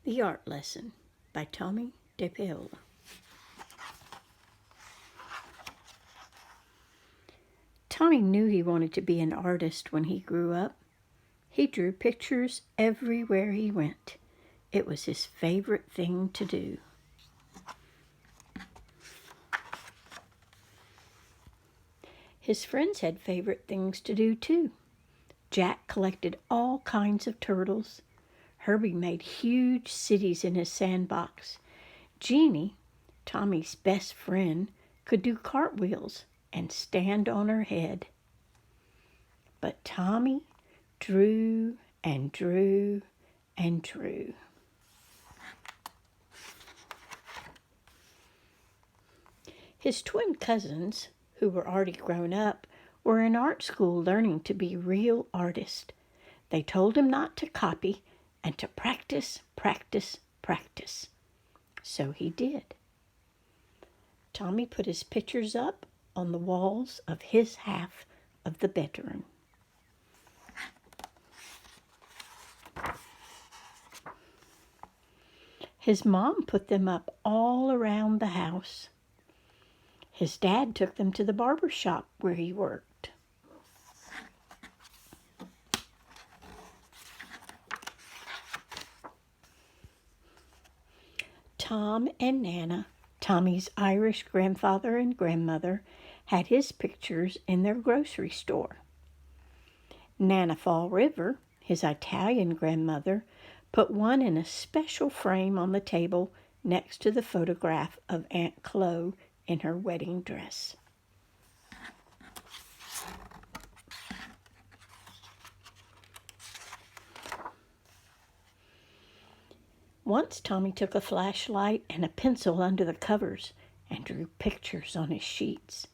The Art Lesson by Tomie, dePaola. Tomie knew he wanted to be an artist when he grew up. He drew pictures everywhere he went. It was his favorite thing to do. His friends had favorite things to do too. Jack collected all kinds of turtles. Herbie made huge cities in his sandbox. Jeannie, Tommie's best friend, could do cartwheels and stand on her head. But Tomie drew and drew and drew. His twin cousins, who were already grown up, were in art school learning to be real artists. They told him not to copy and to practice, practice, practice. So he did. Tomie put his pictures up on the walls of his half of the bedroom. His mom put them up all around the house. His dad took them to the barber shop where he worked. Tom and Nana, Tommie's Irish grandfather and grandmother, had his pictures in their grocery store. Nana Fall River, his Italian grandmother, put one in a special frame on the table next to the photograph of Aunt Chloe in her wedding dress. Once Tomie took a flashlight and a pencil under the covers and drew pictures on his sheets.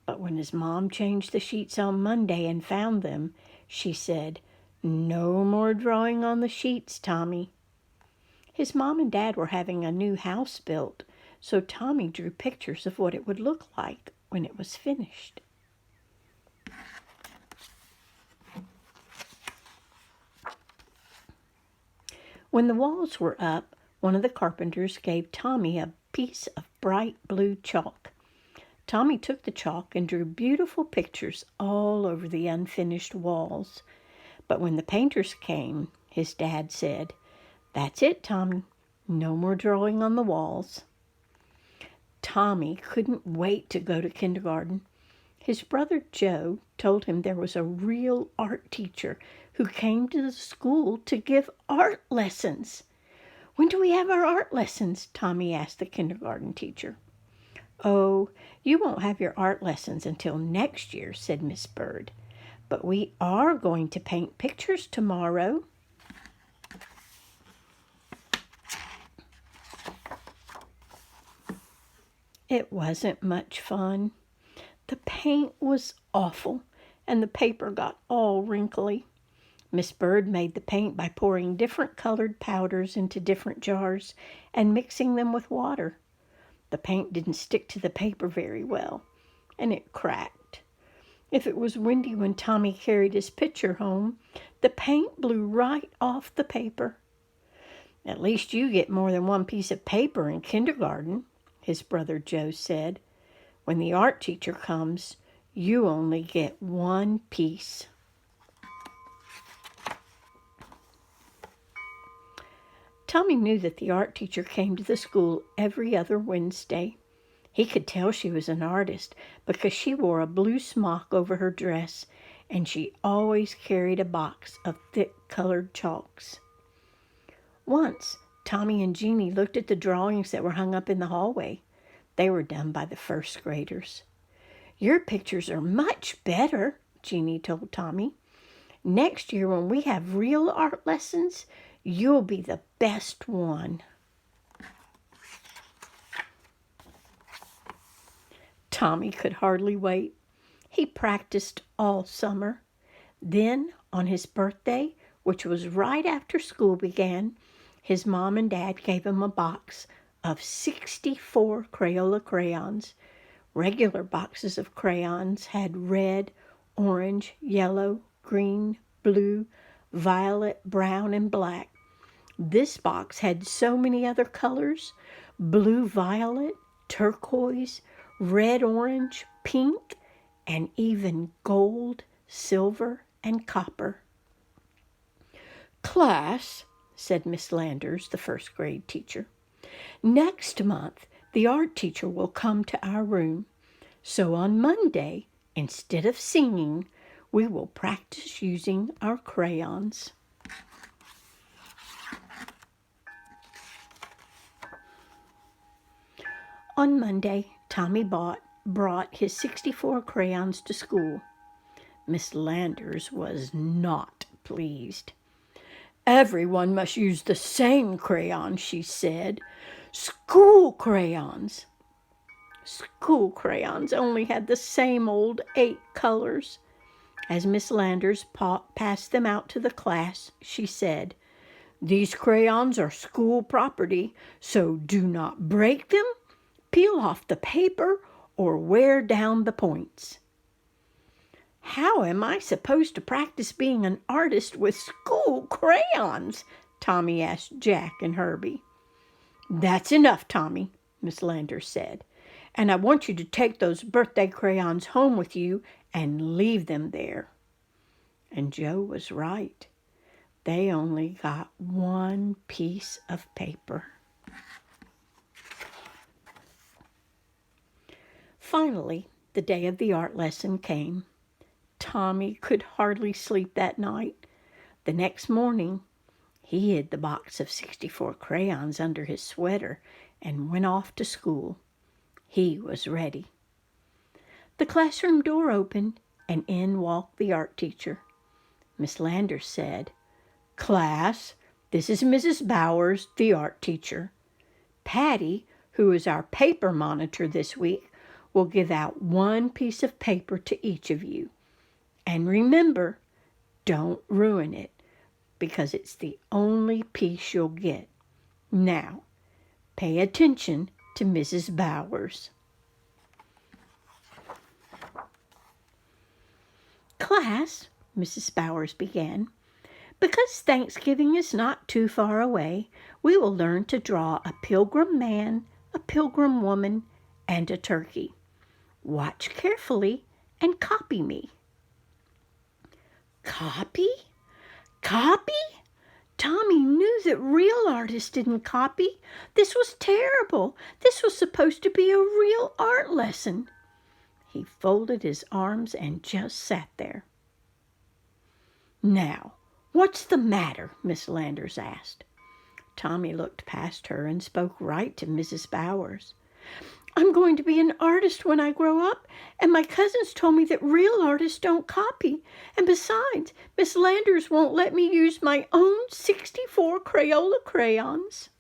But when his mom changed the sheets on Monday and found them, she said, "No more drawing on the sheets, Tomie." His mom and dad were having a new house built, so Tomie drew pictures of what it would look like when it was finished. When the walls were up, one of the carpenters gave Tomie a piece of bright blue chalk. Tomie took the chalk and drew beautiful pictures all over the unfinished walls. But when the painters came, his dad said, "That's it, Tomie. No more drawing on the walls." Tomie couldn't wait to go to kindergarten. His brother Joe told him there was a real art teacher who came to the school to give art lessons. "When do we have our art lessons?" Tomie asked the kindergarten teacher. "Oh, you won't have your art lessons until next year," said Miss Bird. "But we are going to paint pictures tomorrow." It wasn't much fun. The paint was awful, and the paper got all wrinkly. Miss Bird made the paint by pouring different colored powders into different jars and mixing them with water. The paint didn't stick to the paper very well, and it cracked. If it was windy when Tomie carried his pitcher home, the paint blew right off the paper. "At least you get more than one piece of paper in kindergarten," his brother Joe said. "When the art teacher comes, you only get one piece." Tomie knew that the art teacher came to the school every other Wednesday. He could tell she was an artist because she wore a blue smock over her dress, and she always carried a box of thick-colored chalks. Once, Tomie and Jeannie looked at the drawings that were hung up in the hallway. They were done by the first graders. "Your pictures are much better," Jeannie told Tomie. "Next year when we have real art lessons, you'll be the best one." Tomie could hardly wait. He practiced all summer. Then, on his birthday, which was right after school began, his mom and dad gave him a box of 64 Crayola crayons. Regular boxes of crayons had red, orange, yellow, green, blue, violet, brown, and black. This box had so many other colors: blue violet, turquoise, red orange, pink, and even gold, silver, and copper. "Class," said Miss Landers, the first grade teacher, "next month the art teacher will come to our room. So on Monday, instead of singing, we will practice using our crayons." On Monday, Tomie brought his 64 crayons to school. Miss Landers was not pleased. "Everyone must use the same crayons," she said. "School crayons." School crayons only had the same old 8 colors. As Miss Landers passed them out to the class, she said, "These crayons are school property, so do not break them, peel off the paper, or wear down the points." "How am I supposed to practice being an artist with school crayons?" Tomie asked Jack and Herbie. "That's enough, Tomie," Miss Landers said, "and I want you to take those birthday crayons home with you and leave them there." And Joe was right. They only got one piece of paper. Finally, the day of the art lesson came. Tomie could hardly sleep that night. The next morning, he hid the box of 64 crayons under his sweater and went off to school. He was ready. The classroom door opened, and in walked the art teacher. Miss Landers said, "Class, this is Mrs. Bowers, the art teacher. Patty, who is our paper monitor this week, will give out one piece of paper to each of you. And remember, don't ruin it, because it's the only piece you'll get. Now, pay attention to Mrs. Bowers." "Class," Mrs. Bowers began, "because Thanksgiving is not too far away, we will learn to draw a pilgrim man, a pilgrim woman, and a turkey. Watch carefully and copy me." Copy? Copy? Tomie knew that real artists didn't copy. This was terrible. This was supposed to be a real art lesson. He folded his arms and just sat there. "Now, what's the matter?" Miss Landers asked. Tomie looked past her and spoke right to Mrs. Bowers. "I'm going to be an artist when I grow up, and my cousins told me that real artists don't copy. And besides, Miss Landers won't let me use my own 64 Crayola crayons."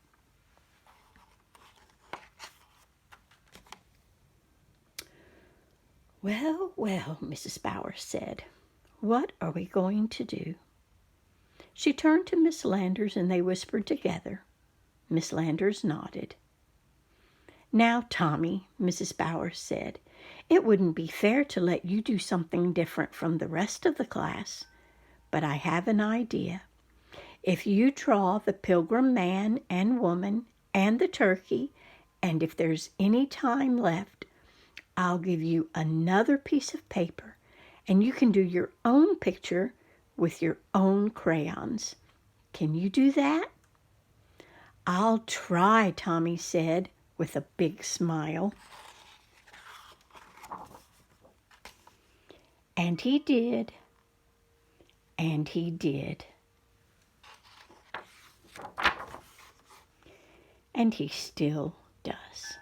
"Well, well," Mrs. Bowers said, "what are we going to do?" She turned to Miss Landers and they whispered together. Miss Landers nodded. "Now, Tomie," Mrs. Bowers said, "it wouldn't be fair to let you do something different from the rest of the class, but I have an idea. If you draw the pilgrim man and woman and the turkey, and if there's any time left, I'll give you another piece of paper, and you can do your own picture with your own crayons. Can you do that?" "I'll try," Tomie said with a big smile. And he did. And he did. And he still does.